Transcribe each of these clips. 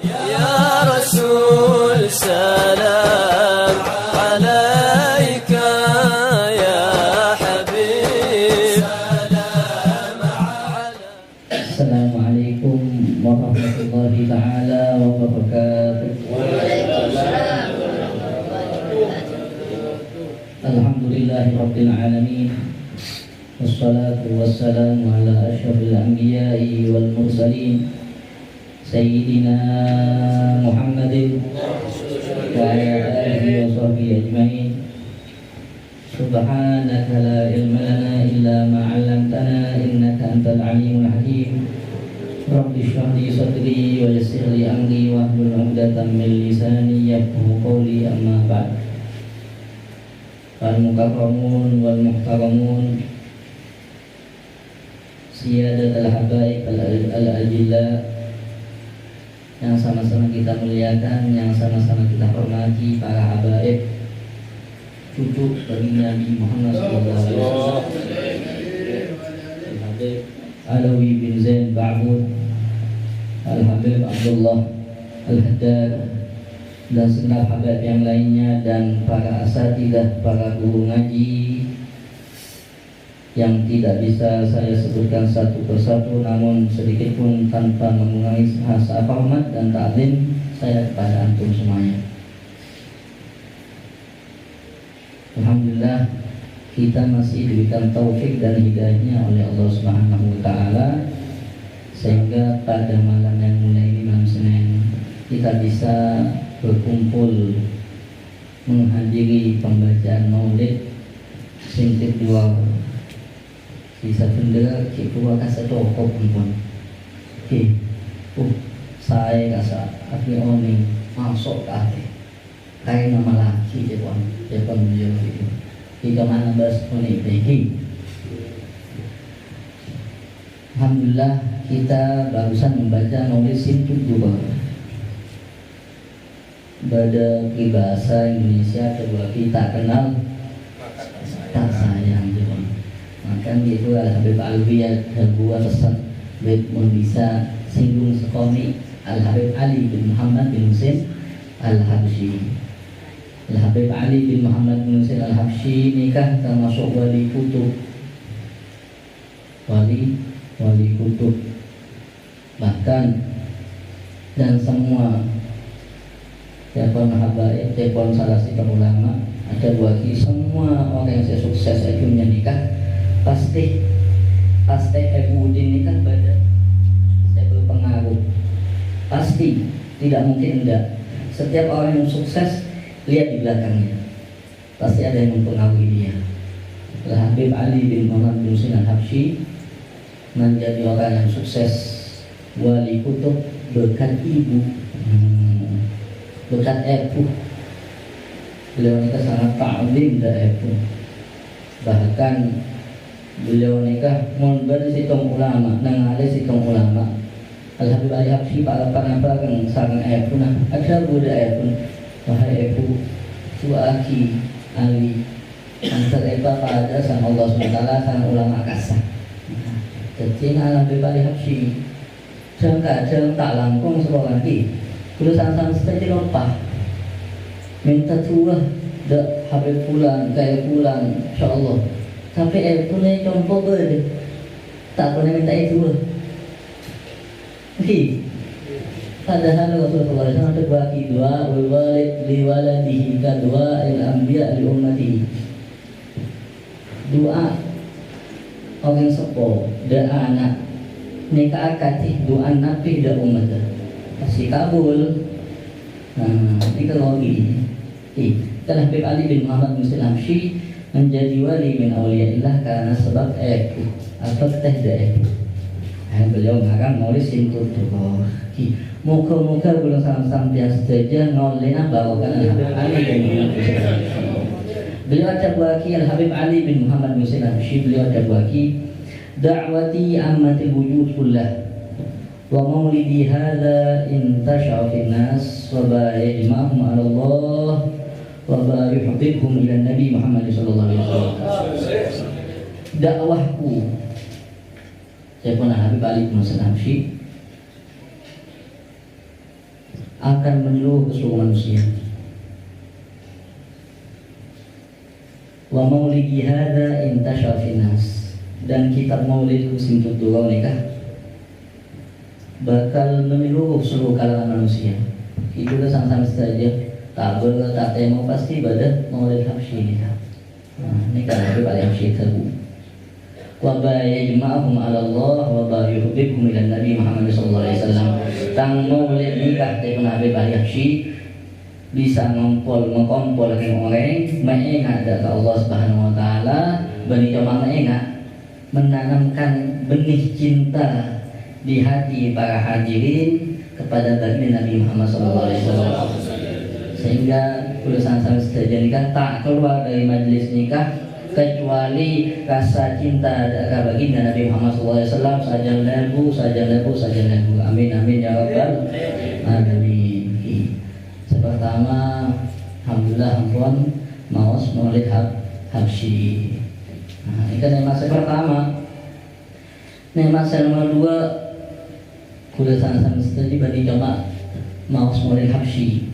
يا رسول سلام عليك يا حبيب سلام عليك. السلام عليكم ورحمة الله تعالى وبركاته. Alhamdulillahi Rabbil Alamin, wassalatu wassalamu ala asyrafil anbiya'i wal mursalin Sayyidina Muhammadin wa ala alihi wa sahbihi ajma'in. Subhanaka la ilma lana illa ma 'allamtana innaka antal alimul hakim. Rabbi shrah li sadri wa yassir li amri wahlul 'uqdatam min lisani yafqahu qawli, amma ba'd. Al-mukarramun wal muhtaramun, siyadat al-habaib al-ajillah, yang sama-sama kita muliakan, yang sama-sama kita hormati, para habaib, cucu bagi Nabi Muhammad SAW, Al-Habib Alawi bin Zain Ba'bud, Al-Habib Abdullah Al-Haddad, dan segenap habaib yang lainnya, dan para asatidah, para guru ngaji yang tidak bisa saya sebutkan satu persatu, namun sedikit pun tanpa mengurangi rasa hormat dan ta'zim saya kepada antum semuanya. Alhamdulillah, kita masih diberikan taufik dan hidayahnya oleh Allah Subhanahu wa Ta'ala, sehingga pada malam yang mulia ini, malam Senin, kita bisa berkumpul menghadiri pembacaan maulid singkit dua sisa bendera kita kasih toko pun. Saya kasih api oni masuk ke hati kayak nama laki Jepang beliau itu jika mana bahas oni behi. Alhamdulillah, kita barusan membaca maulid singkit dua. Pada bahasa Indonesia kedua kita kenal tak sayang juga. Maka itu Al-Habib Alwi Al-Habib pesan mun bisa singgung sekomi Al-Habib Ali bin Muhammad bin Husain Al-Habsyi. Al-Habib Ali bin Muhammad bin Husain Al-Habsyi nikah termasuk wali kutub, wali kutub, bahkan dan semua telepon habaib, telepon salah satu ulama, ada bagi semua orang yang saya sukses akhirnya nikah pasti Ibu Udin nikah pada saya berpengaruh, pasti tidak mungkin enggak. Setiap orang yang sukses lihat di belakangnya pasti ada yang mempengaruhi dia. Al-Habib Ali bin Muhammad bin Husain Al-Habsyi menjadi orang yang sukses wali kutub berkat ibu, berkat ibu. Beliau nikah sangat ta'zim dah ibu. Bahkan beliau nikah mun bersitung ulama, nang ada situng ulama. Al-Habib Ali Habsyi para panapang sareng ibu nah ada budak ibu. Wahai ibu, suaki Ali antara ibu pada sang Allah SWT sang ulama kasar. Jadi Al-Habib Ali Habsyi jangan tak langkung sekolah lagi. Kalau sang saja lupa minta tua dak Habib pulang kayak pulang insyaallah sampai punya contoh ber tak pernah minta itu padahal Rasulullah SAW ada bagi doa walid liwaladihi kadua al-anbiya li ummatihi, doa orang sepuh dan anak nikah akatih doa nabi dan umatnya pasti kabul. Nah, ini lagi. Al-Habib Ali bin Muhammad bin Husain Al-Habsyi menjadi wali min auliyaillah karena sebab ibu atau teh ibu. Beliau mengarang maulid singkut tuh. Muka-muka belum sampai saja ngolena bawakan Al-Habib Ali bin Muhammad bin Husain Al-Habsyi. Beliau ada buaki Al-Habib Ali bin Muhammad bin Husain Al-Habsyi. Beliau ada buaki da'wati ammatil wujud kullah wa maulidi hadza intasha fi nas wa ba'imahum 'ala Allah wa ba'ihubbuhum ila Nabi Muhammad sallallahu alaihi wasallam. Dakwahku saya pernah Habib Ali bin Husain Al-Habsyi akan menyeluruh ke seluruh manusia. Wa maulidi hadza intashara finnas, dan kitab maulid Husin Tuturau nikah bakal menyeluruh seluruh kalangan manusia. Itu udah sama-sama saja. Tak boleh tak temu pasti pada maulid Habsyi nikah. Ini kan Habib Ali Habsyi tahu. Wa ba yajma'uhum 'ala Allah wa ba yuhibbuhum ila Nabi Muhammad sallallahu alaihi wasallam. Tang maulid nikah dengan Habib Ali Habsyi bisa mengkompol dengan orang mengingat ke Allah Subhanahu wa taala, bani cuma mengingat menanamkan benih cinta di hati para hadirin kepada baginda Nabi Muhammad SAW, sehingga urusan sama saja nikah tak keluar dari majelis nikah kecuali rasa cinta kepada baginda Nabi Muhammad SAW. Saja lagu. Amin amin ya rabbal alamin. Pertama, alhamdulillah ampun maos maulid Habsyi. Nah, ini kan masa pertama. Masa nomor 2 kuda sama-sama setuju bagi coba maos maulid Habsyi.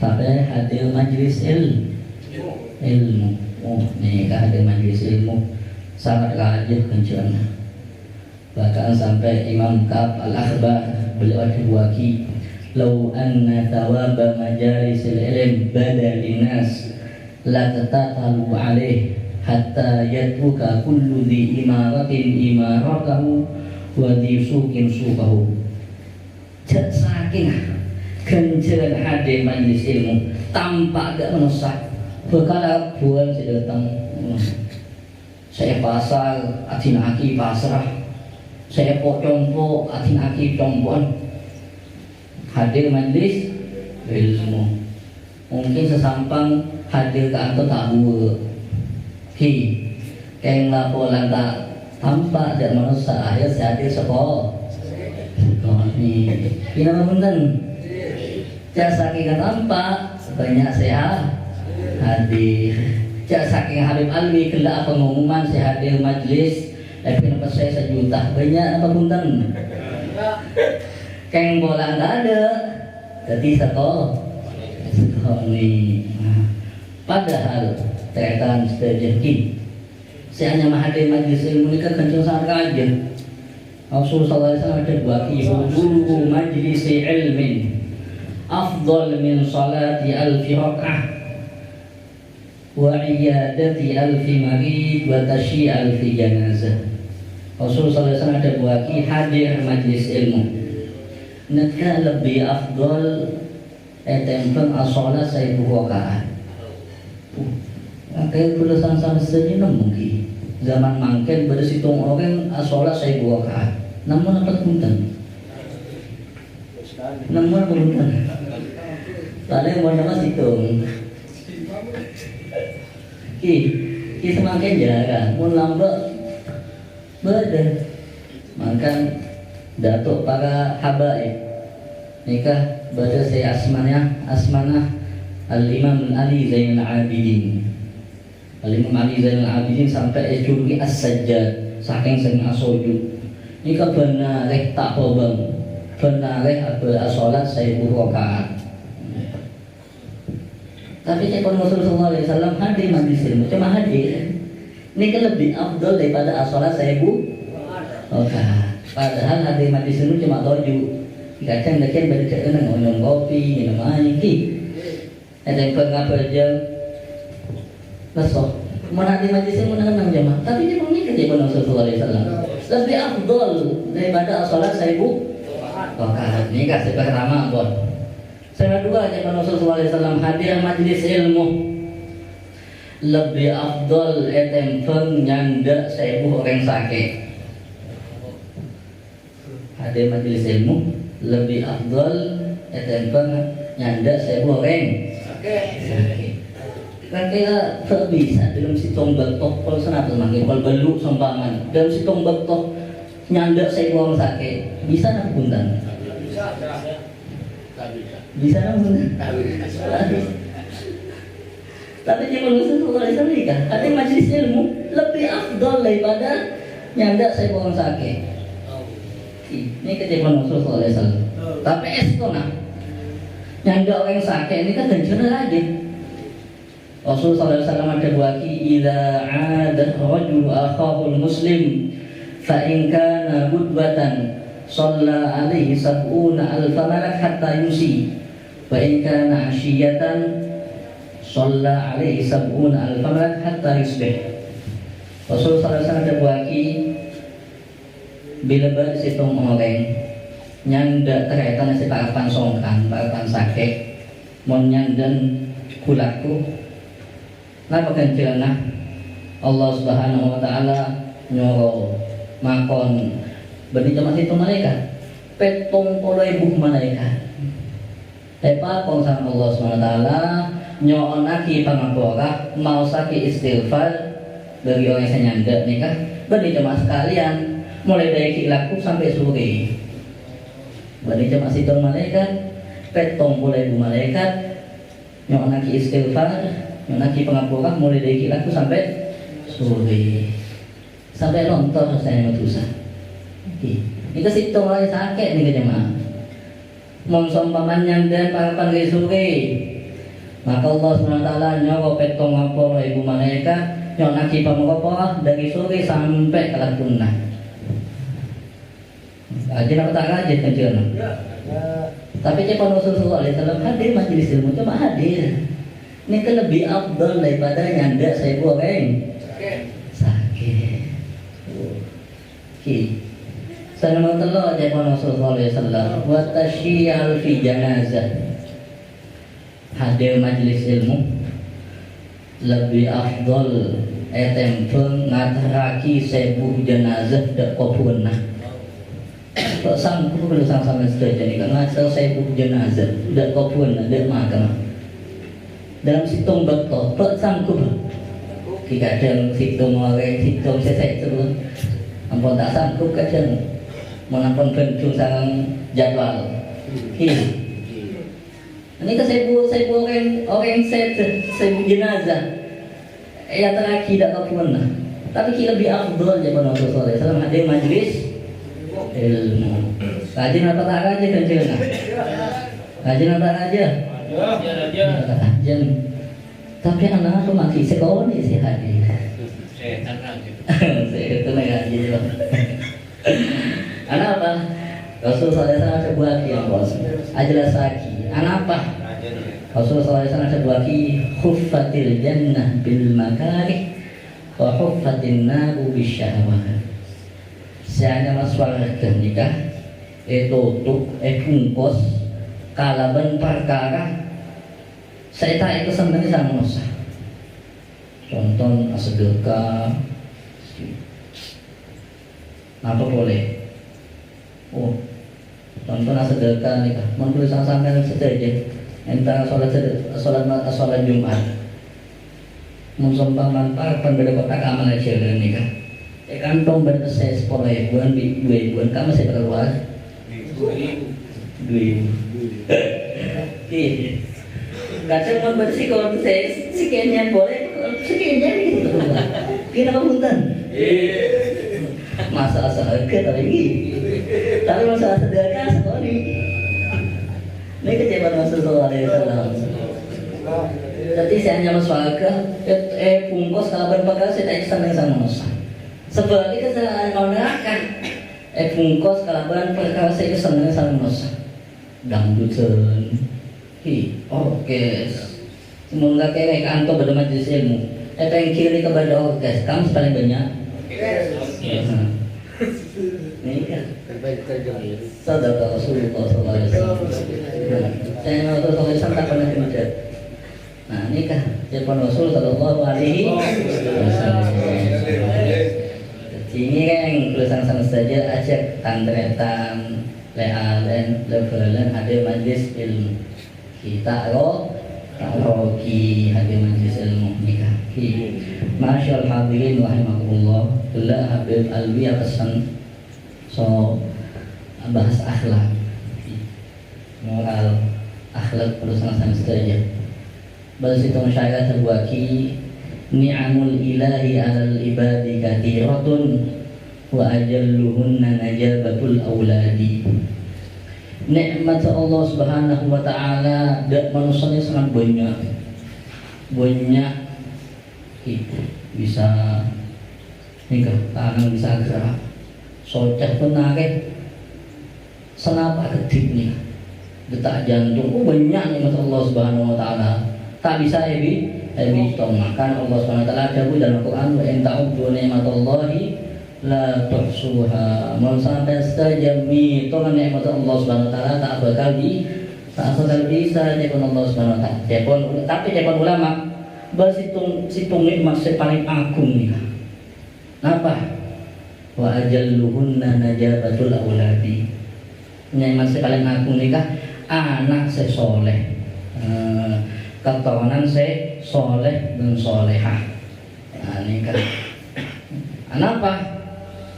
Tapi hadir majelis ilmu. Oh, nih hadir majelis ilmu sangat rajin kencana. Bahkan sampai Imam Ka'ab Al-Akhbar beliau diwaki, "Lau anna thawaba majalisil ilm bada linnas la tatatalu alaih hatta yatruka kullu dhi imaratin imaratahu wa dhi sukin sukahu." Saking kenceran hadir majlis ilmu tanpa ada menusak perkara buan saya datang, saya pasar atin aki pasrah, saya pocompo atin aki compoan. Hadir majlis ilmu mungkin sesampang hadir ke anto tabu keng laporan tak tampak dan manusia akhir hadir sekolah ni kira punten cak saking tampak banyak sehat hadir, cak saking Habib Alwi kelak pengumuman saya hadir majlis tapi nampak saya 1 juta banyak apa punten keng bola nggak ada, jadi sekolah ni. Padahal terkaitan terjadi, saya hanya hadir majlis ilmu ini kan kencang sangat aja. Rasulullah SAW ada bagi huduru majlis ilmin afdal min salati alfi rak'ah wa iyadati alfi marid wa tashi alfi janazah. Rasulullah SAW ada bagi hadir majlis ilmu neka lebih afdol tempen asolat 1000 rakaat. Kayak tulisan sama saja mungkin zaman mangken bersitung orang asolat 1000 rakaat. Namun apa punten? Namun apa punten? Paling mau nama situng. Ki semakin jarang, mun lambat beda. Makan datuk para habaib nikah pada saya asmanah Al-Imam Ali Zainal Abidin. Al-Imam Ali Zainal Abidin sampai ejuri as-sajjad saking sering asojud nikah benar tak pobang benar asolat 1000 rakaat. Tapi cekon Rasulullah SAW hadir majlis ilmu cuma hadir nikah lebih afdol daripada asolat 1000 rakaat. Padahal hadir majlis ilmu cuma 7. Kadang-kadang berdekat minum kopi, minum air, ada yang pengapa jam, besok. Mana hadir majlis ilmu nak jamaah, tapi dia mengikat dia benar Rasulullah SAW. Lebih afdol daripada salat 1000 rakaat. Ini kasih pertama buat. Yang kedua dia Rasulullah SAW hadir majlis ilmu lebih afdol etempeng nyanda 1000 orang sakit. Hadir majlis ilmu lebih afdal etempeng nyanda 1000 orang sakit. Kan kira tak bisa dalam situng betok kalau senap semakin kalau beluk sompangan dalam situng betok nyanda 1000 orang sakit bisa nak punten? Bisa nak punten? Tapi jika Rasulullah SAW kan ada majlis ilmu lebih afdal daripada nyanda 1000 orang sakit. Ini ketika Rasulullah SAW. Tapi estona Nyanda orang sakit ini kan ganjaran lagi. Rasulullah SAW ada buaki ila ada rajul akhahul muslim fa in kana budwatan shalla alaihi sab'una alfa malak hatta yusi wa in kana ashiyatan shalla alaihi sab'una alfa malak hatta yusbih. Rasulullah SAW ada buaki bila bersitung orang nyanda terkaitan si parapan songkan, parapan sakit mon nyandan kulaku napa kanjana Allah Subhanahu wa taala nyoro makon bani jamaah itu malaikat 70.000 malaikat epa kong sama Allah Subhanahu wa taala nyoonaki pangapura mau sakit istighfar bagi orang yang nyanda nikah bani jamaah sekalian mulai dari kilaku sampai sore. Bani jamaah sidang malaikat, 70.000 malaikat, yang naki istighfar, yang naki pengapuran mulai dari kilaku sampai sore, sampai lontor saya dosa. Ini situng lagi sakit nih jemaah. Mongsom pamannya dan para pandai sore, maka Allah SWT nyawa 70.000 malaikat, yang naki pengapuran dari sore sampai kelatunah. Rajin apa tak rajin kerjanya? Tapi cepat Rasulullah SAW hadir majelis ilmu cuma hadir. Ini kan lebih afdal daripada nyanda saya goreng sakit. Sallallahu alaihi wasallam wa tasyial fi janazah. Hadir majelis ilmu lebih afdal etempeng ngataraki sebuah jenazah dak kopuna. Kalau sanggup kalau sama saja ni kan asal saya buat jenazah, dah kau pun dah makan. Dalam situng betul, tak sanggup. Kita dalam situng orang, situng saya tu, ampun tak sanggup kadang, menampun pentung sarang jadwal. Ini kan saya buat orang saya buat jenazah. Ya terakhir dah kau pun. Tapi kita lebih afdal je pada Rasulullah. Salam hadir majlis ilmu. Rajin apa tak rajin kerjanya? Rajin apa rajin? Rajin. Tapi anak aku masih sekolah ni si hadir. Saya itu nak rajin juga. Anak apa? Rasulullah SAW sebuah yang bos. Ajalah saki. Anak apa? Rasulullah SAW sebuah khuffatil jannah bil makarih wa khuffatin naru bisyahwat. Saya mas warga nikah, tutup, bungkus, kalaban perkara, saya tak itu sebenarnya sama nusa. Contoh sedekah, apa boleh? Oh, contoh sedekah nikah, mau tulisan sampai saja. Antara sholat Jumat, musumpaman parapan beda kotak amal aja nikah. Kantong berkesai 10.000 2.000 kamu saya keluar 2.000 kadang mau bersih kalau saya sekiannya boleh sekiannya gitu kenapa punten masalah sedekah tapi masalah sedekah sekali ini kecewa Rasulullah SAW. Jadi saya hanya masalah bungkus kalau berpakaian saya tak bisa sama masalah sebaliknya saya menggunakan bungkus kalaban perkara saya senang sama masa dangdutan orkes semoga kayak kantor pada majelis ilmu yang kiri kepada orkes kamu paling banyak ini kan sadaqah Rasulullah SAW. Saya mau terus tak pernah kemudian nah ini kan Jepang Rasul Sallallahu Alaihi Wasallam. Ini kan tulisan sama saja ajak tantretan lealen levelan hadir majlis ilmu kita roki hadir majlis ilmu nikah masyaallah hadirin rahimakumullah telah Habib Alwi pesan so bahas akhlak moral akhlak tulisan sama saja bahas itu masyarakat terbuaki ni'amul ilahi alal ibadi kathiratun wa ajalluhunna najabatul awladi nikmat Allah Subhanahu wa taala dan manusianya sangat banyak itu bisa nikah tangan bisa gerak socak pun nake senapa kedipnya detak jantung banyak nikmat Allah Subhanahu wa taala tak bisa makan Allah Subhanahu wa taala ada dalam Al-Qur'an wa in ta'uddu ni'matallahi la tuhsuha. Mau sampai sejami itu nikmat Allah Subhanahu wa taala tak bakal bisa nikmat Allah Subhanahu wa taala. Tapi ulama berhitung nikmat yang paling agung nih. Apa? Wa ajalluhunna najabatul auladi. Nikmat yang paling agung nikah anak sesoleh. Keturunan soleh dan solehah. Nah, nikah. Kenapa?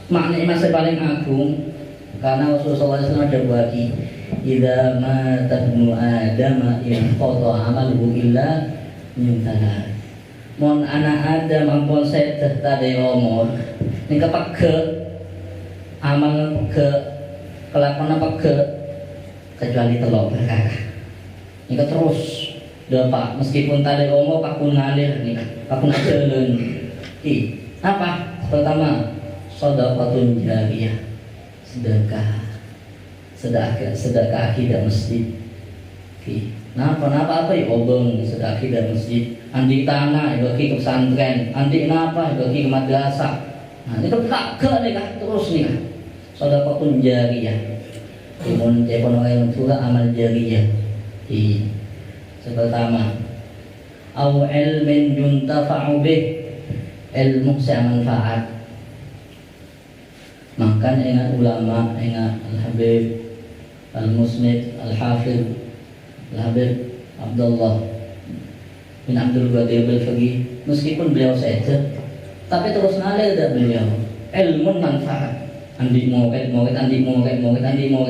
Makna yang paling agung karena Rasulullah SAW ada bagi idza mata ibnu adam in qata amaluhu illa min thalath. Mon anak Adam ampun seteh tadi umur ning kepeke amal peke kelakuan peke kecuali telok perkara. Nika terus Pak, meskipun tadi umur pakun ngalir nih, pakun jalan. Apa? Pertama sedekahun jariyah, sedekah akidah masjid. Napa ya obeng sedekah akidah masjid. Andi tanah bagi ke pesantren, andi napa bagi ke madrasah. Nah, itu tak nih terus nih. Sedekahun jariyah. Timun orang tua amal jariyah. Pertama, au ilmin yuntafa'u bih, ilmu yang manfaat. Maka ingat ulama, ingat Al-Habib Al-Musnid Al-Hafidh Al-Habib Abdullah bin Abdul Qadir Al-Faqih. Meskipun beliau saja, tapi terus ngalir dah beliau. Ilmu manfaat. Andi moket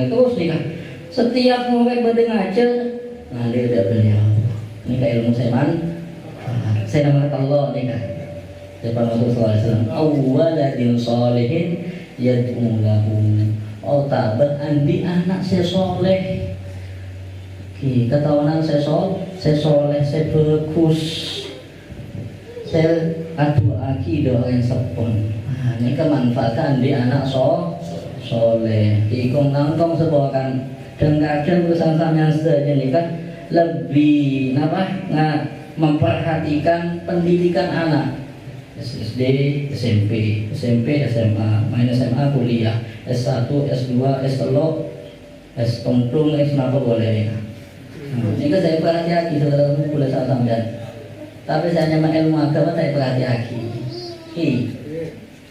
terus nih kan. Setiap moket berdengajar ngalir dah beliau. Ini kayak ilmu saya nama Allah nih kan. Depan Rasulullah SAW. Awaladin solihin yad'u lahu. Tabat andi anak saya soleh. Ketahuan saya soleh, saya bagus. Saya adu akidah yang sepon. Ini kemanfaatan di anak soleh. Ikung nangkong sebuahkan kadang bersama yang saja nih kan lebih memperhatikan pendidikan anak. SD, SMP, SMA, main SMA, kuliah, S1, S2, S3, S-tungtung, S-napa boleh. Ini kan saya perhati-hati saudara boleh saya sampean. Tapi saya nyaman ilmu agama saya perhati-hati.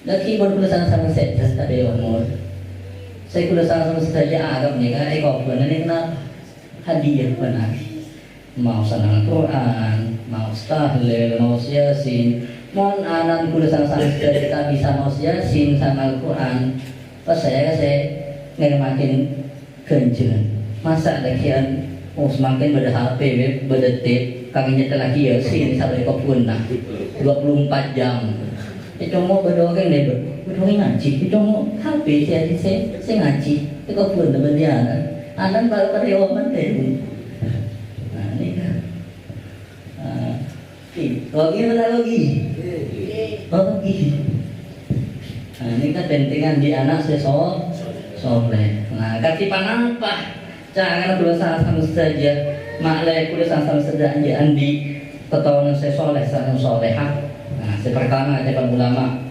Lagi baru boleh sama-sama saya tadi umur. Saya boleh sama-sama saja agam nih kan kok benar ini kenapa? Hadiah benar. Mau senang Quran, mau tahlil, mau yasin. Mohon anak boleh sama-sama kita bisa mau yasin sama Al-Quran. Pas saya ngemakin kencan. Masa lagian semakin pada HP, pada tip, kami nyetel lagi yasin sampai kok punah 24 jam. Itu mau berdoreng deh, berdoreng ngaji. Itu mau HP saya ngaji. Itu kok punah berdiana. Anak baru pada oman deh. Nah ini kan. Logi mana logi? Nah ini kan pentingan di anak soleh. Nah katipan apa? Jangan berusaha sama saja. Maklai berusaha sama saja andi ketahuan saya soleh sama solehah. Nah sepertama depan ulama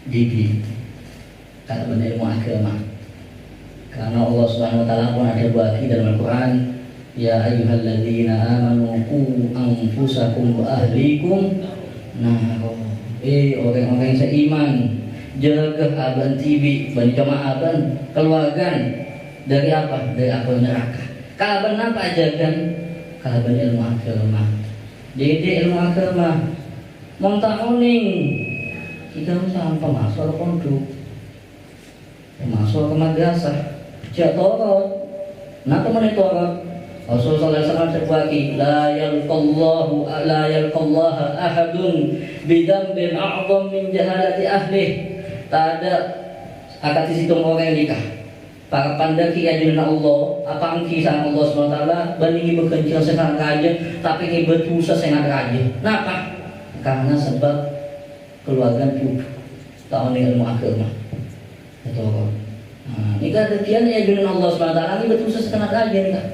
Didi kata benar ilmu agama. Karena Allah Subhanahu Wa Taala pun ada bagi dalam Al-Quran. Ya ayyuhalladzina amanu qu anfusakum wa ahlikum. Nah, orang-orang yang seiman jaga aban tibi bani jama'aban keluarga dari apa? Dari api neraka. Kalaban apa ajakan? Kalaban ilmu agama. Jadi ilmu agama montang uning kita sampai masuk pondok, masuk ke madrasah, jatuh. Nah teman itu Rasulullah SAW berbagi la yalqallaha ahadun bidambin a'zam min jahalati ahlih. Tak ada akan dihitung orang yang nikah para pandaki ajunan Allah apa angki sama Allah SWT bandingi bekerja sekarang raja tapi ini berdosa sangat raja. Kenapa? Karena sebab keluarga putu tahun ini ilmu agama itu orang. Ini kan dekian ajunan Allah SWT ini berdosa sangat raja nih kan.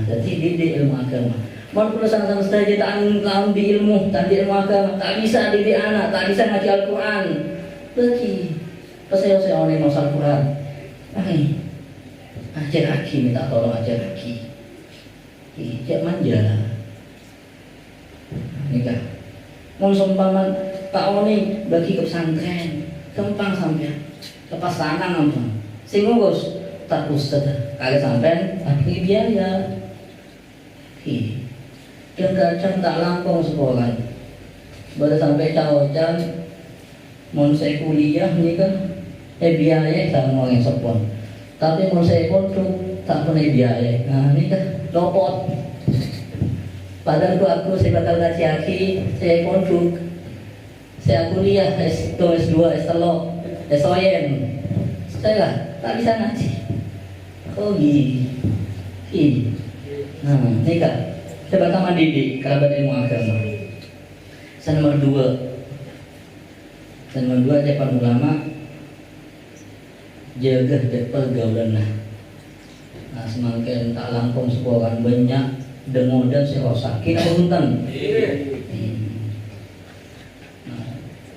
Jadi di ilmu agama. Mau perlu sama-sama saja tahun di ilmu, tak di ilmu agama, tak bisa didik anak, tak bisa ngaji Al-Quran. Pergi, saya orang yang mau Al-Quran. Ajar lagi, minta tolong ajar lagi. Ijak manja. Nikah. Mau sumpaman Pak Oni bagi ke pesantren, gampang sampai. Lepas tangan gampang. Sing ngurus tak ustad. Kali sampai bagi biaya. Dan kadang tak lampung sekolah. Baru sampai cawacan, mau saya kuliah ni kan. Biaya tak mau yang sepon, tapi mau saya kontrak tak punya biaya. Ini kan lopot. Padahal aku saya bakal ngaji aki, saya kontrak, saya kuliah S2, S2, S3, SON, saya tak bisa ngaji. Oh gini. Ini kan saya bakal mendidik kerabat ilmu agama. Nomor 2, Depan ulama. Jaga pergaulan semakin tak lampung sekolah banyak demo dan serosak kita punten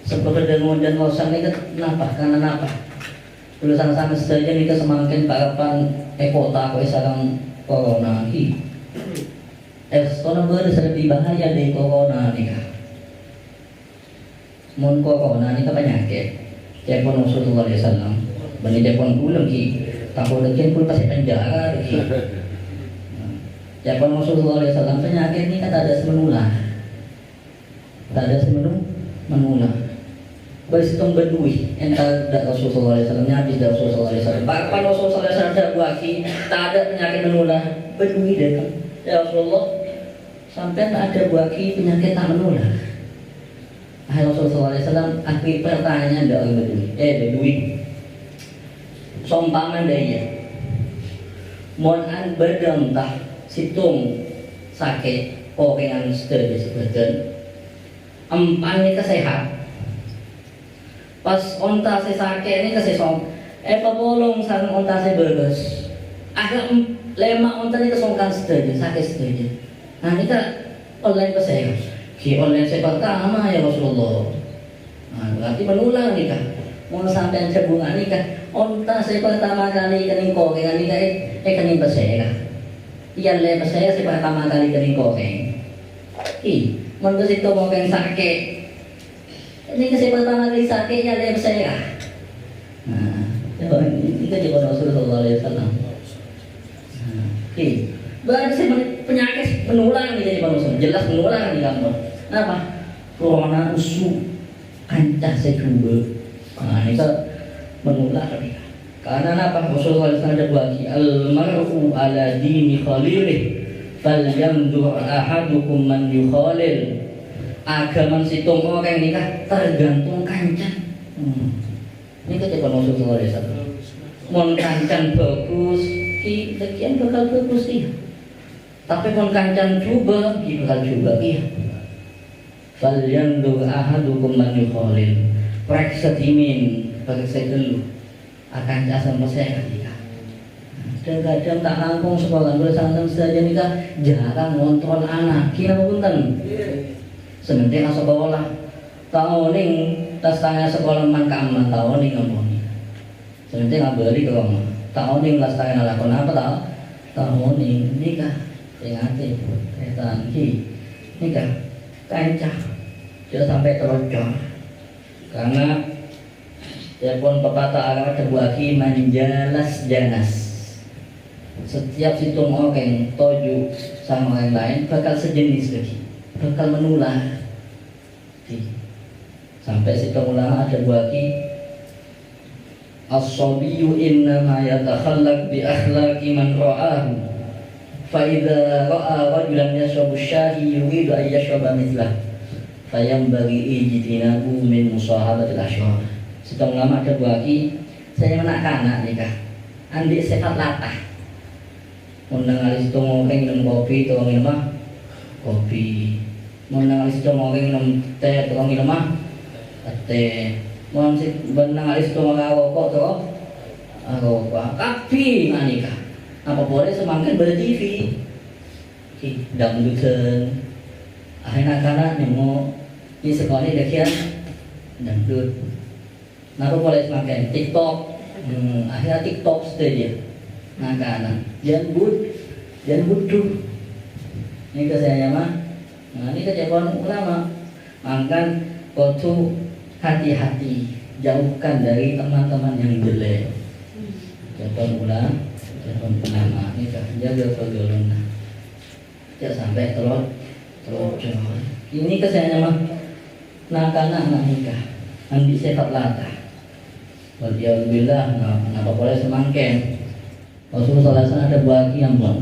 seperti demo dan rosak ini kenapa? Karena apa? Tulisan sana saja ini semakin parapan kota kau sarang corona ini corona lebih bahaya dari corona nih mon corona ini penyakit Jepun Rasulullah SAW bani Jepun pulang ki takut lagi pun pasti penjara ki. Jepun Rasulullah SAW penyakit ini kan ada semenular, menular. Bersitung berdui entar dak Rasulullah SAW habis dak Rasulullah SAW. Bahkan Rasulullah SAW dak buaki tak ada penyakit menular berdui datang. Ya Rasulullah sampai tak ada buaki penyakit tak menular. Rasulullah SAW akhir pertanyaan dak berdui. Sompaman daya monan bedeng tah situng sakit kokengan sedih sebeten empannya kesehat pas onta saya sakit ini kesesong papolong sarang onta saya beres agak lema onta ini kesongkan sedih sakit sedih. Nah ini kan online kesehat ki online saya pertama ya Rasulullah. Berarti menular nih kan mau sampai cebungan nih kan onta saya pertama kali kening kokeng ini kening pesera. Iyan le pesera saya pertama kali kening kokeng. Menurut itu kokeng sakit. Ini saya pertama kali sakit ya le pesera. Itu juga Rasulullah SAW. Berarti penyakit menular nih jadi manusia. Jelas menular nih kamu. Kenapa? Corona usu kancah sejuba. Ini kan menular nih. Karena apa? Rasulullah SAW ada bagi al-mar'u ala dini khalilih falyandur ahadukum man yukhalil. Agaman situng orang nikah tergantung kancan. Ini ketika Rasulullah SAW mon kancan bagus sekian bakal bagus iya. Tapi mon kancan juga bakal juga iya. Falyandur ahadukum man yukhalil. Periksa timin periksa dulu akan jasa saya nikah. Dan kadang tak langsung sekolah bersama saja nikah jarang ngontrol anak. Kira punten. Sementara sekolah tahun ning tas tanya sekolah man kaman tahun ning ngomong. Sementara ngabari ke rumah. Tahun ning tas tanya lakon apa tahun ning nikah. Ingati etan ki nikah kancah. Dia sampai terocor. Karena Jepun pepatah agama terbagi menjalas janas. Setiap situng orang toju sama orang lain bakal sejenis lagi, bakal menular. Sampai situng ulama ada bagi as-sabiyyu innama yatakhallaq bi akhlaqi man ra'ahu fa idza ra'a rajulan yashrabu asy-syahi yuridu an yashraba mithlahu fayam bagi ijtinabu min musahabatil asyhar. Sedang lama ada bagi saya menak anak nikah andi sifat latah. Undang alis itu ngomong minum kopi, tukang minum mah kopi. Undang alis itu ngomong minum teh, tukang minum mah teh. Mau si benang alis itu ngomong tuh, kapi manika. Apa boleh semakin ber TV, dangdutan. Akhirnya karena nemu di sekolah ini dekian dangdut. Napa boleh semakin TikTok, akhirnya TikTok saja. Nah karena jangan butuh. Ini kesayanya mah. Nah ini kejadian ulama. Mangkan kotu hati-hati, jauhkan dari teman-teman yang jelek. Jangan ulama ini kan jaga pergaulan. Jangan sampai terlalu. Ini kesayanya mah. Nah karena anak nikah, andi sifat latah. Waliyahulillah, kenapa boleh semangken? Rasulullah SAW ada buah yang bang.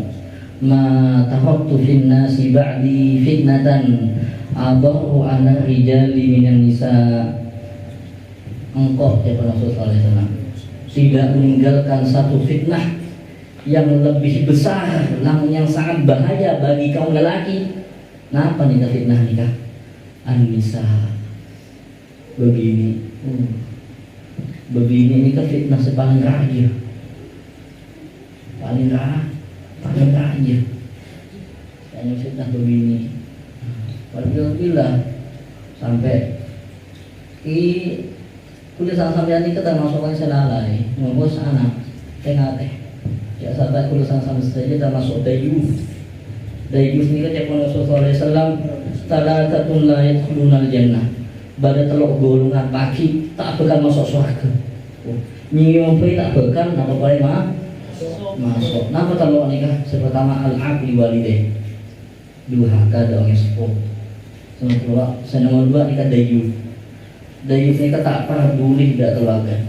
Ma tahabtu fin nasi ba'di fitnatan abahu ala rijali minan nisa. Engkau ya Rasulullah SAW tidak meninggalkan satu fitnah yang lebih besar, yang sangat bahaya bagi kaum lelaki. Nah apa nih fitnah nikah? An-nisa. Begini ini kan fitnah sepaling raja. Paling raja. Hanya fitnah begini. Alhamdulillah sampai kuliah sampai ini kita masuk yang selalai, ngomong anak tengah teh. Ya sampai kuliah sampai saja kita masuk dayus. Dayus ini kan Rasulullah SAW talatatun la yadkhulunal jannah. Pada teluk golongan pagi tak bakal masuk surga. Nyium tak bakal apa boleh masuk. Napa teluk nikah? Pertama al-aqli walidain. Durhaka dong yang sepuh. Nomor dua nikah dayus. Dayus nikah tak pernah boleh tidak keluarga.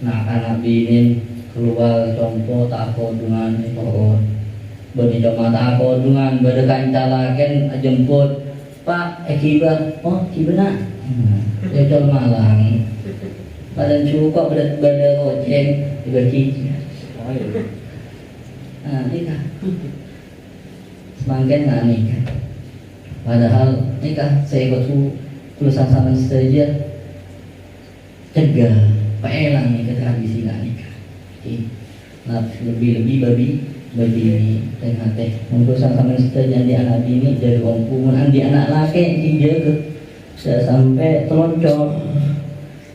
Nah anak binin keluar contoh tak kodungan itu. Berdiri mata kodungan berdekat calaken jemput. Pak, kibar, kibana, ya jual malang. Badan cukup badan ojek dibagi. Nah, nikah. Semakin nggak nikah. Padahal nikah saya ikut tulisan sama saja. Cegah, pelang nikah tradisi nggak nikah. Nah, lebih babi tengah teh untuk sama saja di anak bini jadi ompungan di anak laki dijaga sudah sampai teloncok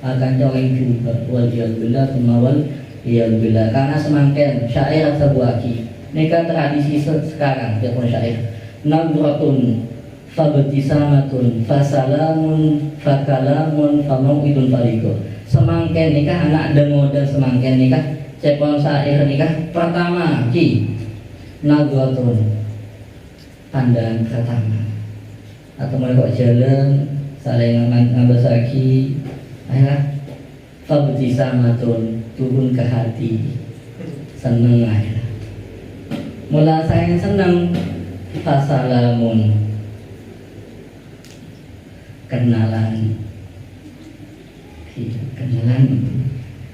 akan jauhin juga waliyahulillah kemawal waliyahulillah karena semakin syair terbuaki nikah tradisi sekarang dia pun syair nadratun fabtisamatun fasalamun fakalamun famauidun fariko semakin nikah anak demo dan semakin nikah cepon syair nikah pertama nadratun pandangan pertama atau mereka jalan saling ngabasaki akhirnya fabtisamatun turun ke hati seneng akhirnya mula saya senang fasalamun kenalan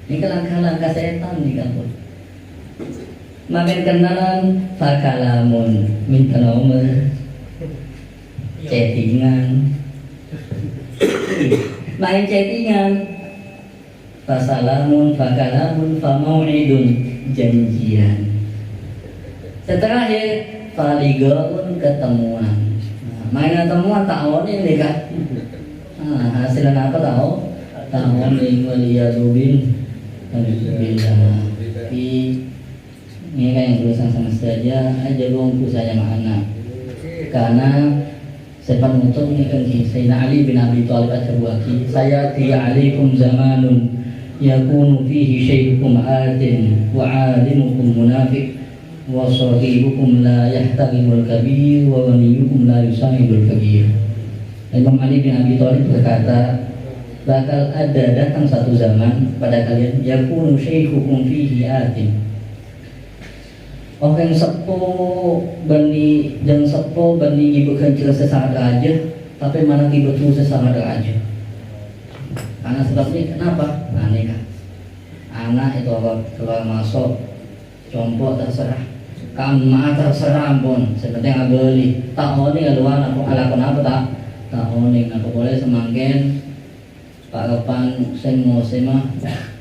ini langkah-langkah setan nih kampung. Makin kenalan fakalamun minta nomor chattingan main chattingan fasalamun fakalamun famauidun janjian setelah faligaun ketemuan main ketemuan tahunin deh kak hasilnya apa tahu nih waliyadubin alhamdulillah ini kan yang tulisan sama saja aja bongku saya sama anak karena sempat untuk ini kan Sayyidina Ali bin Abi Thalib at-Tabwaki saya alaikum zamanun yakunu fihi syaikhum atin wa alimukum munafiq wa sahibukum la yahtarimul kabir wa waliyukum la yusahidul kabir. Imam Ali bin Abi Thalib berkata bakal ada datang satu zaman pada kalian yakunu syaikhukum fihi atin orang sepuh bani dan sepuh bani ibu kecil sesama aja tapi mana ibu tuh sesama aja karena sebabnya kenapa? Nah nikah anak itu kalau masuk compok terserah, kamar terserah pun, seperti ngabeli tak oning aluan aku alakon apa tak oning aku boleh semangkin pak kapan sing mah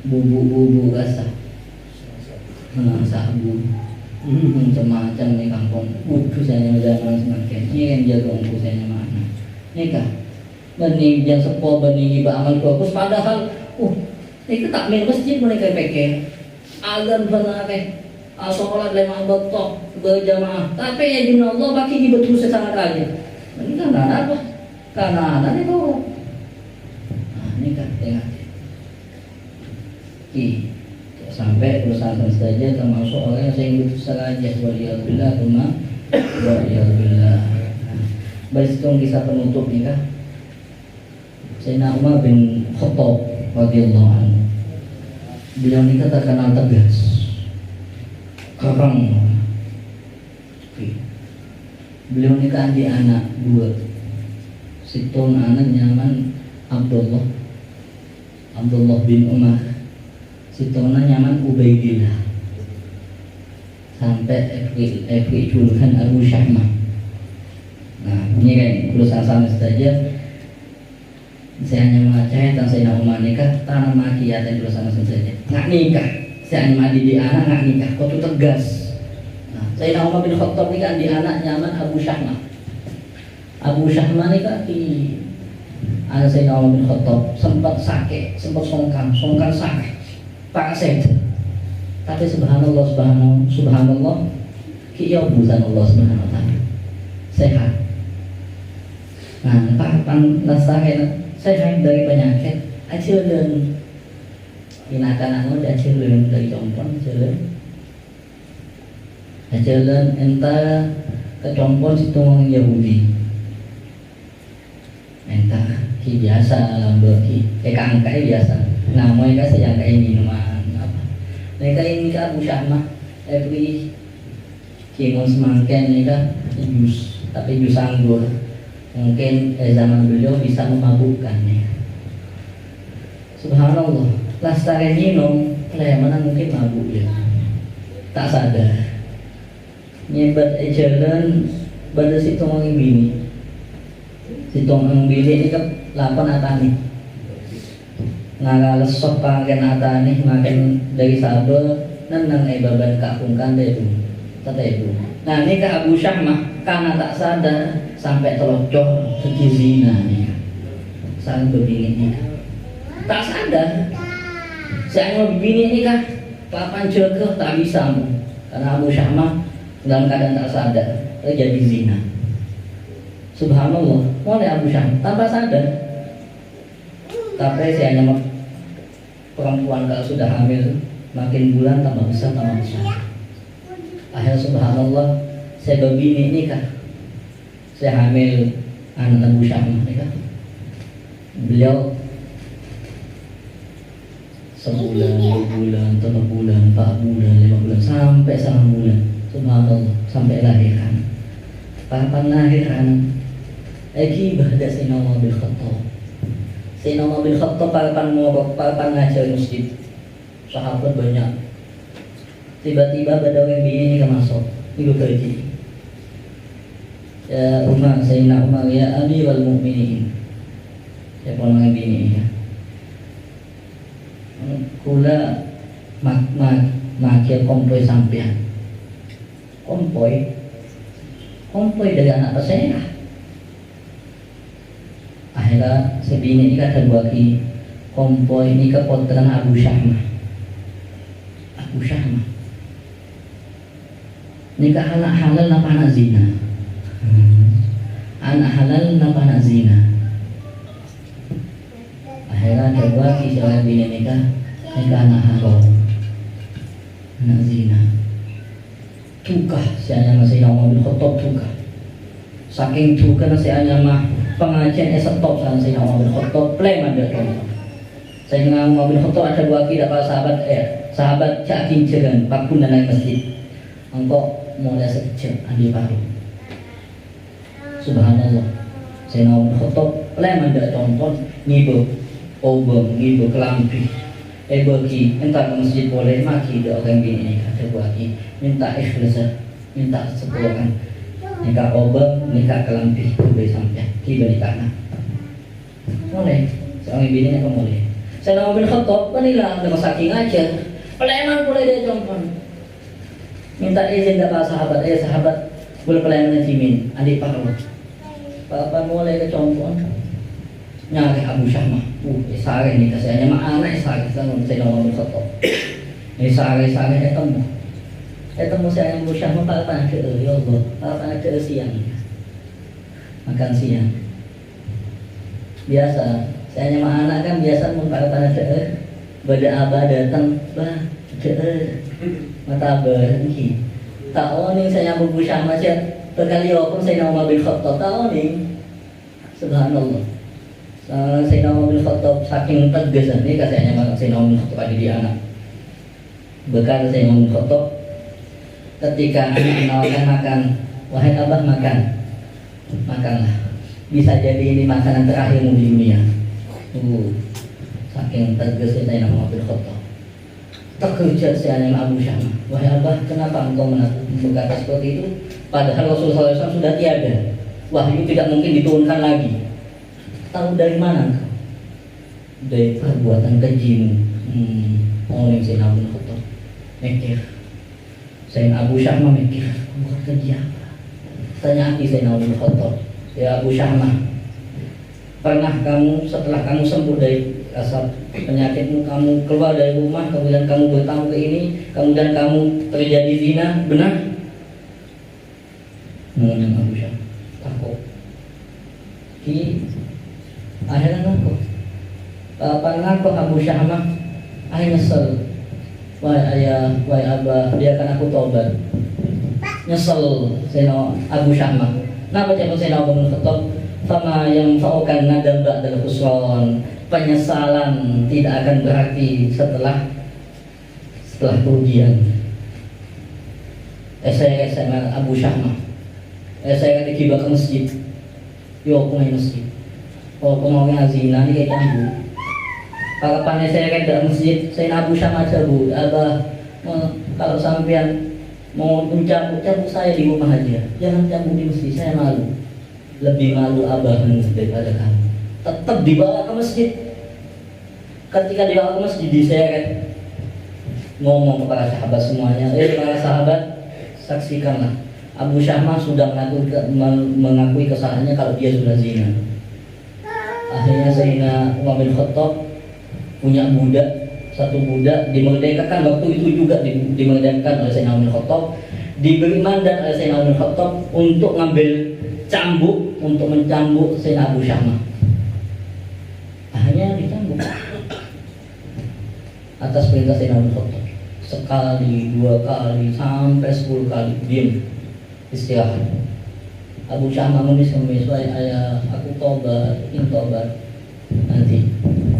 bubu gasah sabu macam-macam nih kampung saya zaman semakin ini yang jaga saya mana nikah benih yang sepo benih iba amal fokus padahal ini tak main masjid mereka pakai azan benar sholat lima waktu berjamaah tapi ya di Allah bagi betul secara aja ini karena apa karena ada itu nikah tengah sampai perusahaan saja termasuk orang yang saya butuh sengaja waliyahbillah cuma waliyahbillah. Baik itu kisah penutup nikah Sayyidina Umar bin Khattab radhiyallahu anhu. Beliau nikah terkenal tegas, kerang. Beliau nikah di anak dua, situng anak nyaman Abdullah bin Umar, situna nyaman Ubaidillah, sampai Efri julukan Abu Syahmah. Nah ini kan berusaha sama saja. Saya hanya mengacai tentang Sayyidina Umar nikah tanah makiyat yang berusaha sama saja. Nggak nikah, saya hanya mati di anak nggak nikah, kau tuh tegas. Nah, Sayyidina Umar bin Khattab nikah di anak nyaman Abu Syahmah. Abu Syahmah nikah di anak Sayyidina Umar bin Khattab sempat sakit, sempat songkan sakit. Pak Said, tapi subhanallah kiyobusan Allah subhanahu wa ta'ala sehat. Nah kapan sehat dari penyakit acilun inakan anu acilun dari compon acilun entah kecompon situ orang Yahudi entah ki biasa lambe ki kangkai biasa namanya kan yang kayak minuman apa mereka ini kan Abu Syahmah every kimon semangken ini kan jus tapi jus anggur mungkin zaman beliau bisa memabukkan ya. Subhanallah lastare minum mana mungkin mabuk ya tak sadar nyebat jalan pada situ orang bini ini kan 8 atani ngagal sok panggen atani makin dari sabar nang baban kakungkan deh itu. Nah ini ke Abu Syahmah karena tak sadar sampai telocor suci zina nih saling berbini nih tak sadar saya mau begini nih kah papan jengkel tak bisa karena Abu Syahmah dalam keadaan tak sadar terjadi zina. Subhanallah oleh Abu Syahmah tanpa sadar. Tapi saya hanya perempuan kalau sudah hamil makin bulan tambah besar. Akhirnya subhanallah saya berbini nikah, saya hamil anak Abu Syahmah nikah. Beliau sebulan, 2 bulan, 3 bulan, 4 bulan, 5 bulan sampai 9 bulan. Subhanallah sampai lahiran. Kapan lahiran? Ibadah Sayyidina Umar bin Khattab. Sayyidina Umar bin Khattab parapan ngajar masjid. Sahabat banyak. Tiba-tiba Badawi bini ini masuk. Ibu kerja. Ya Umar, Sayyidina Umar ya Abi wal Mu'minin. Ya polang bini ya. Kula makil kompoi sampean. Kompoi dari anak saya. Akhirnya sebini ini kata bagi kompoi ini kepotren Abu Syahmah. Nikah anak halal napa anak zina? Anak halal napa anak zina? Akhirnya coba kisah bini nikah anak haram, anak zina. Tukah si hanya masih Umar bin Khattab tukah. Saking tukah si hanya mah pengajian stop sama si Umar bin Khattab plan ada contoh. Saya Umar bin Khattab ada 2 kira para sahabat cak kinceran pakun dan masjid. Engkau mulai sekecil andi baru. Subhanallah. Saya Umar bin Khattab plan ada contoh ngibo obong ngibo kelampi. Bagi entah ke masjid boleh maki dia orang bini ada bagi minta ikhlas, minta sepuluhan nikah obeng, nikah kelampi boleh sampai tiba nikah boleh seorang bini yang boleh. Saya Umar bin Khattab panilah dengan saking aja pelayanan boleh dia jompon minta izin kepada sahabat sahabat boleh pelayanan cimin adik pak boleh ke jompon nyari Abu Syahmah, sare nih kasihnya mah anak sare sama saya Umar bin Khattab. Sare ketemu saya Abu Syahmah pak ke ya Allah, pak ke siang, makan siang. Biasa, saya mah anak kan biasa mau pak ke bada abah datang, bah ke mata berhenti. Tahu nih saya Abu Syahmah sih, berkali pun saya Umar bin Khattab tahu nih, subhanallah. Sayyidina Umar bin Khattab saking tegas ini kasihnya Sayyidina Umar bin Khattab ada di anak berkata Sayyidina Umar bin Khattab ketika anak menawarkan makan, wahai abah makanlah, bisa jadi ini makanan terakhirmu di dunia. Saking tegasnya Sayyidina Umar bin Khattab terkejar Sayyidina Abu Syahmah, wahai abah kenapa engkau berkata seperti itu padahal Rasulullah SAW sudah tiada, wahyu tidak mungkin diturunkan lagi. Tahu dari mana engkau? Dari perbuatan kejimu. Oleh Sayyidina Abu Khattab mikir, Sayyidina Abu Syahmah mikir, bukan keji apa? Tanya Sayyidina Abu Khattab, ya Abu Syahmah, pernah kamu setelah kamu sembuh dari asap penyakitmu, kamu keluar dari rumah, kemudian kamu bertamu ke ini, kemudian kamu terjadi zina, benar? Abu Syahmah takut. Akhirnya ngaku Abu Syahmah, nyesel, wahai ayah, wahai abah, biarkan aku tobat. Nyesel Sayyidina Abu Syahmah. Kenapa cakap Sayyidina Abu Khattab? Fama yang faukan nadam ba'dal khusran. Penyesalan tidak akan berarti setelah kerugian. Saya Abu Syahmah. Saya dikibah ke masjid. Yo aku main masjid. Kalau mau zina ini kayak cambu. Kalau pandai saya kan dalam masjid, saya Abu Syahmah aja bu. Abah, kalau sampean mau mencambuk saya di rumah aja. Jangan cambuk di masjid, saya malu. Lebih malu abah daripada kamu. Tetap dibawa ke masjid. Ketika dibawa ke masjid, saya kan ngomong kepada sahabat semuanya. Para sahabat, saksikanlah. Abu Syahmah sudah mengakui kesalahannya kalau dia sudah zina. Akhirnya Sayyidina Umar bin Khattab punya budak, satu budak dimerdekakan waktu itu juga dimerdekakan oleh Sayyidina Umar bin Khattab, diberi mandat oleh Sayyidina Umar bin Khattab untuk ngambil cambuk untuk mencambuk Sayyidina Abu Syahmah. Akhirnya dicambuk atas perintah Sayyidina Umar bin Khattab. Sekali, 2 kali, sampai 10 kali diam istirahat. Abu Syahmah mengemis, wahai ayah, aku ingin tobat. Nanti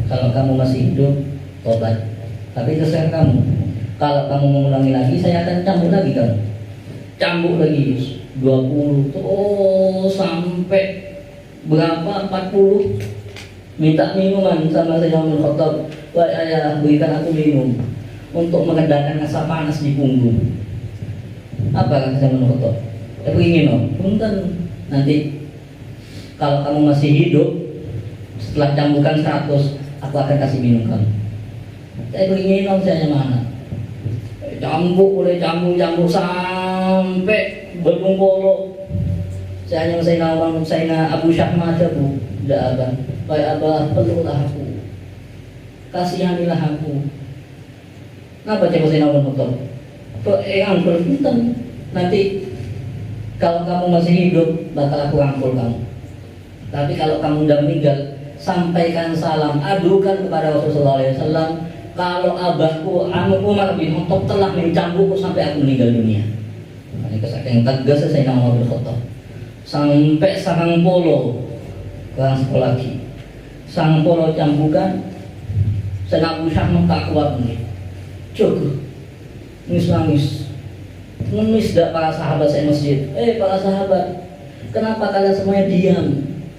kalau kamu masih hidup, tobat. Tapi terserah kamu. Kalau kamu mengulangi lagi, saya akan cambuk lagi kamu. Cambuk lagi 20 terus sampai berapa? 40. Minta minuman sama Sayyidina Umar Khattab. Wahai ayah, berikan aku minum untuk mengedarkan rasa panas di punggung. Apa kata Sayyidina Umar Khattab? Aku ingin punten nanti kalau kamu masih hidup setelah cambukan 100 aku akan kasih minum kamu. Saya ingin saya mana? Cambuk sampai berbungkolo. Saya hanya saya Abu Syahmah aja bu, tidak abah. Baik abah, pelulah aku, kasihanilah aku. Kenapa cakap saya Umar Khattab? Yang berpunten nanti kalau kamu masih hidup bakal aku rangkul kamu. Tapi kalau kamu udah meninggal, sampaikan salam, adukan kepada Rasulullah SAW kalau abahku Umar bin Khattab telah mencambukku sampai aku meninggal dunia. Ini kesakitan tegas saya Umar bin Khattab. Sampai sarang polo, kurang sekolah lagi. Sarang polo cambukan, saya Abu Syahmah tak kuat nih. Cukup, nangis. Ngemis dah para sahabat saya masjid. Para sahabat, kenapa kalian semuanya diam?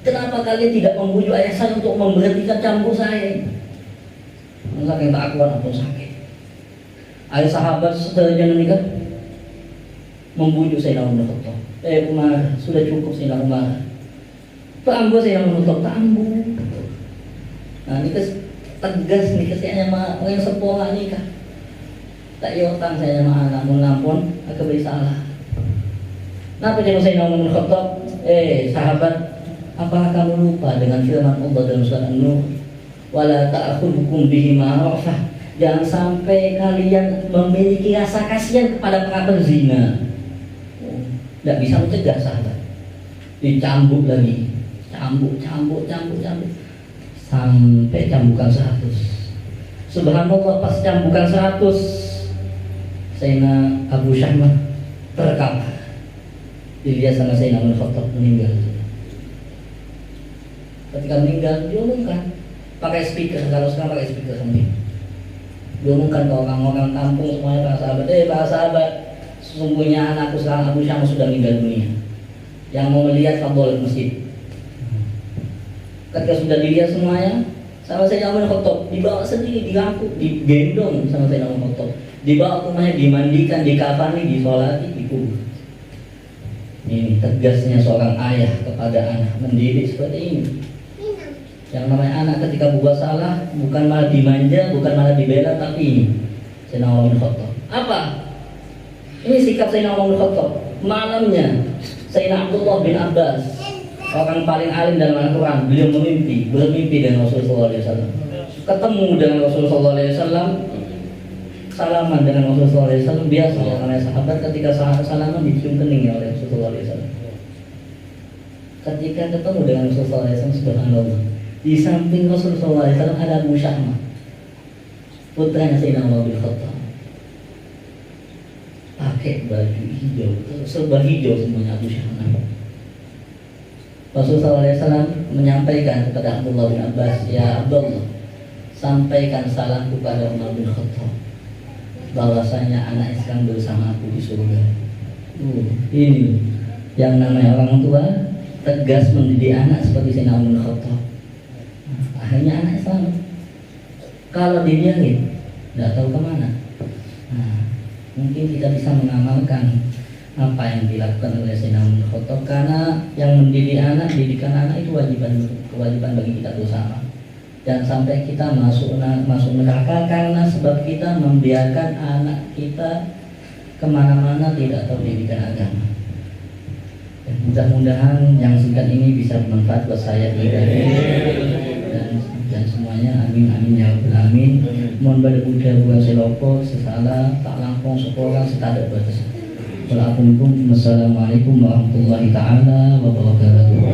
Kenapa kalian tidak membujuk ayah saya untuk memberhentikan cambuk saya? saking tak akuan pun sakit. Ada sahabat setelahnya nikah membujuk Sayyidina Umar Khattab. Umar, sudah cukup Sayyidina Umar. Tak ambu Sayyidina Umar Khattab, tak ambu. Nah nikah tegas nikah saya sama orang sepuh nikah. Tak yotang saya sama anak nampun aku beri salah. Kenapa jadi Sayyidina Umar Khattab? Sahabat, apakah kamu lupa dengan firman Allah dalam surat An-Nur? Wala ta'khudhukum bihi ma'rafah. Jangan sampai kalian memiliki rasa kasihan kepada pelaku zina. Tidak bisa mencegah sahabat. Dicambuk lagi, cambuk sampai cambukan 100. Subhanallah, pas cambukan 100 Sayyidina Abu Syahmah terkapar. Dilihat sama Sayyidina Umar Khattab meninggal. Ketika meninggal diumumkan pakai speaker, kalau sekarang pakai speaker sendiri. Diumumkan ke orang-orang kampung semuanya, para sahabat, sesungguhnya anakku sekarang Abu Syamah sudah meninggal dunia. Yang mau melihat boleh masjid. Ketika sudah dilihat semuanya, sama Sayyidina Umar Khattab dibawa sendiri, dirangkul, digendong sama Sayyidina Umar Khattab, dibawa ke rumahnya, dimandikan, dikafani, disolati, dikubur. Ini tegasnya seorang ayah kepada anak, mendidik seperti ini. Yang namanya anak ketika buat salah bukan malah dimanja, bukan malah dibela, tapi ini Sayyidina Umar bin Khattab. Apa? Ini sikap Sayyidina Umar bin Khattab. Malamnya Sayyidina Abdullah bin Abbas, orang paling alim dalam Al-Quran, beliau bermimpi dengan Rasulullah SAW. Ketemu dengan Rasulullah SAW, salaman dengan Rasulullah SAW. Biasa yang namanya sahabat ketika salaman dicium keningnya oleh Rasulullah SAW. Ketika ketemu dengan Rasulullah SAW, subhanallah, di samping Rasulullah SAW ada Abu Syahmah, putranya Sayyidina Umar bin Khattab, pakai baju hijau, serba hijau semuanya Abu Syahmah. Rasulullah SAW menyampaikan kepada Abdullah bin Abbas, ya Abdullah, sampaikan salam kepada Umar bin Khattab bahwasanya anak Islam bersama aku di surga. Ini yang namanya orang tua tegas mendidik anak seperti Sayyidina Umar bin Khattab. Akhirnya anak Islam kalau dibiarin tidak tahu kemana. Mungkin kita bisa mengamalkan apa yang dilakukan oleh Sayyidina Umar bin Khattab, karena yang mendidik anak, didikan anak itu kewajiban bagi kita bersama. Jangan sampai kita masuk neraka karena sebab kita membiarkan anak kita kemana-mana tidak tahu didikan agama. Dan mudah-mudahan yang singkat ini bisa bermanfaat buat saya dan semuanya. Amin amin ya rabbal alamin. Mohon pada Buddha bukan selopo sesalah tak langkong sekolah setada batas. Assalamualaikum warahmatullahi taala wabarakatuh.